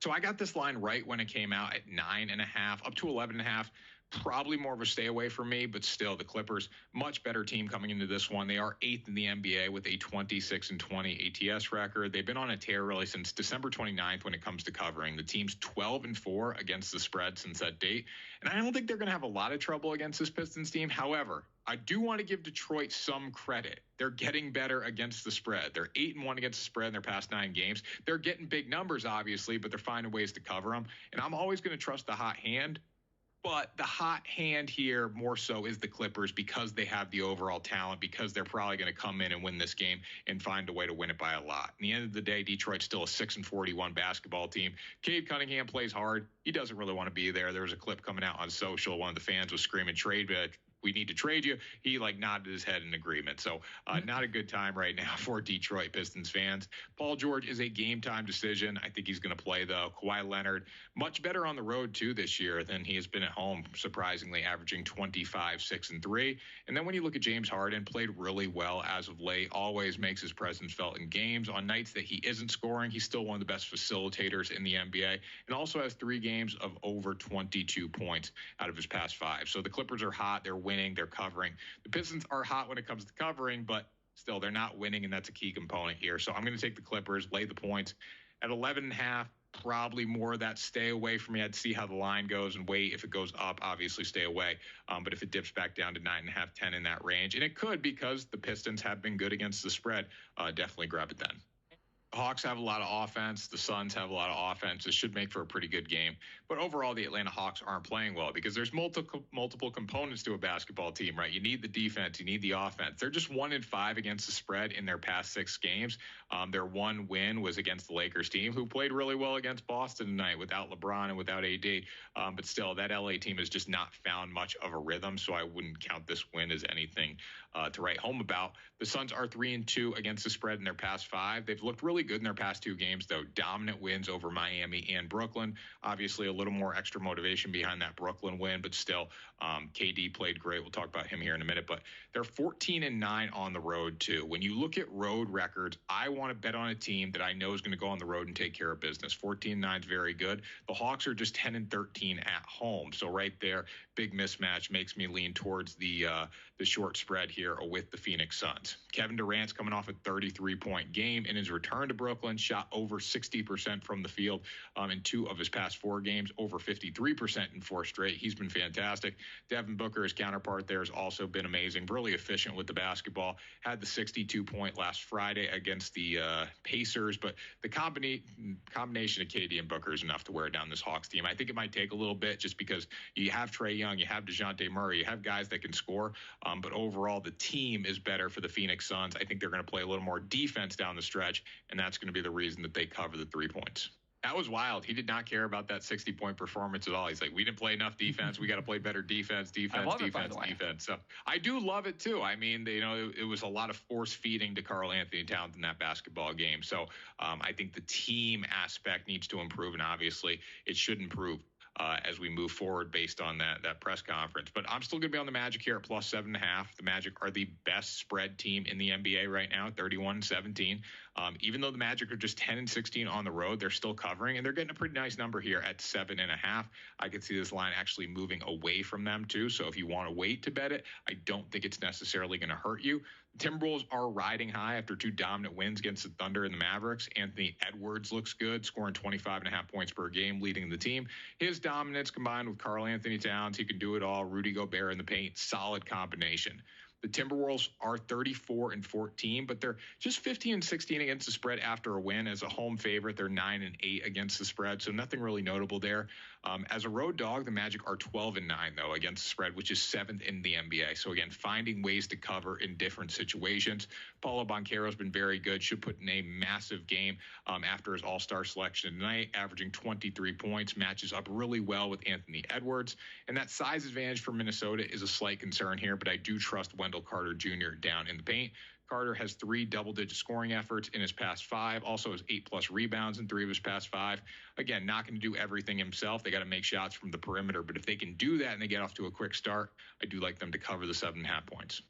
So I got this line right when it came out at 9.5, up to 11.5. Probably more of a stay away for me, but still, the Clippers, much better team coming into this one. They are 8th in the NBA with a 26-20 ATS record. They've been on a tear really since December 29th when it comes to covering. The team's 12-4 against the spread since that date. And I don't think they're going to have a lot of trouble against this Pistons team. However, I do want to give Detroit some credit. They're getting better against the spread. They're 8-1 against the spread in their past 9 games. They're getting big numbers, obviously, but they're finding ways to cover them. And I'm always going to trust the hot hand. But the hot hand here more so is the Clippers because they have the overall talent, because they're probably going to come in and win this game and find a way to win it by a lot. At the end of the day, Detroit's still a 6-41 basketball team. Cade Cunningham plays hard. He doesn't really want to be there. There was a clip coming out on social. One of the fans was screaming, we need to trade you. He nodded his head in agreement. So not a good time right now for Detroit Pistons fans. Paul George is a game time decision. I think he's going to play though. Kawhi Leonard, much better on the road too this year than he has been at home, surprisingly averaging 25, 6, and 3. And then when you look at James Harden, played really well as of late, always makes his presence felt in games. On nights that he isn't scoring, he's still one of the best facilitators in the NBA and also has 3 games of over 22 points out of his past 5. So the Clippers are hot. They're winning, they're covering. The Pistons are hot when it comes to covering, but still they're not winning, and that's a key component here. So I'm going to take the Clippers, lay the points at 11.5. Probably more of that stay away from me. I'd see how the line goes and wait. If it goes up, obviously stay away. But if it dips back down to 9.5, 10 in that range, and it could because the Pistons have been good against the spread, definitely grab it then. Hawks have a lot of offense. The Suns have a lot of offense. It should make for a pretty good game. But overall, the Atlanta Hawks aren't playing well because there's multiple components to a basketball team, right? You need the defense. You need the offense. They're just 1-5 against the spread in their past 6 games. Their one win was against the Lakers team, who played really well against Boston tonight without LeBron and without AD. But still, that LA team has just not found much of a rhythm, so I wouldn't count this win as anything to write home about. The Suns are 3-2 against the spread in their past 5. They've looked really good in their past 2 games, though. Dominant wins over Miami and Brooklyn. Obviously, a little more extra motivation behind that Brooklyn win, but still, KD played great. We'll talk about him here in a minute, but they're 14-9 on the road, too. When you look at road records, I want to bet on a team that I know is going to go on the road and take care of business. 14-9 is very good. The Hawks are just 10-13 at home. So right there, big mismatch makes me lean towards the short spread here with the Phoenix Suns. Kevin Durant's coming off a 33-point game in his return to Brooklyn, shot over 60% from the field in 2 of his past 4 games, over 53% in 4 straight. He's been fantastic. Devin Booker, his counterpart there, has also been amazing, really efficient with the basketball. Had the 62-point last Friday against the Pacers, but the combination of KD and Booker is enough to wear down this Hawks team. I think it might take a little bit just because you have Trae Young, you have DeJounte Murray, you have guys that can score, but overall the team is better for the Phoenix Suns. I think they're going to play a little more defense down the stretch, and that's going to be the reason that they cover the 3 points. That was wild. He did not care about that 60-point performance at all. He's like, we didn't play enough defense. We got to play better defense. So I do love it too. I mean, it was a lot of force feeding to Karl Anthony Towns in that basketball game. So I think the team aspect needs to improve, and obviously it should improve as we move forward based on that press conference. But I'm still going to be on the Magic here at plus 7.5. The Magic are the best spread team in the NBA right now, 31-17. Even though the Magic are just 10-16 on the road, they're still covering, and they're getting a pretty nice number here at 7.5. I could see this line actually moving away from them too. So if you want to wait to bet it, I don't think it's necessarily going to hurt you. The Timberwolves are riding high after 2 dominant wins against the Thunder and the Mavericks. Anthony Edwards looks good, scoring 25.5 points per game, leading the team. His dominance combined with Karl Anthony Towns, he can do it all. Rudy Gobert in the paint, solid combination. The Timberwolves are 34-14, but they're just 15-16 against the spread after a win. As a home favorite, they're 9-8 against the spread, so nothing really notable there. As a road dog, the Magic are 12-9 though against the spread, which is 7th in the NBA. So again, finding ways to cover in different situations. Paulo Banchero's been very good. Should put in a massive game after his All-Star selection tonight, averaging 23 points. Matches up really well with Anthony Edwards, and that size advantage for Minnesota is a slight concern here. But I do trust Wendell Carter Jr. down in the paint. Carter has 3 double-digit scoring efforts in his past 5, also has 8+ rebounds in 3 of his past 5. Again, not going to do everything himself. They got to make shots from the perimeter, but if they can do that and they get off to a quick start, I do like them to cover the 7.5 points.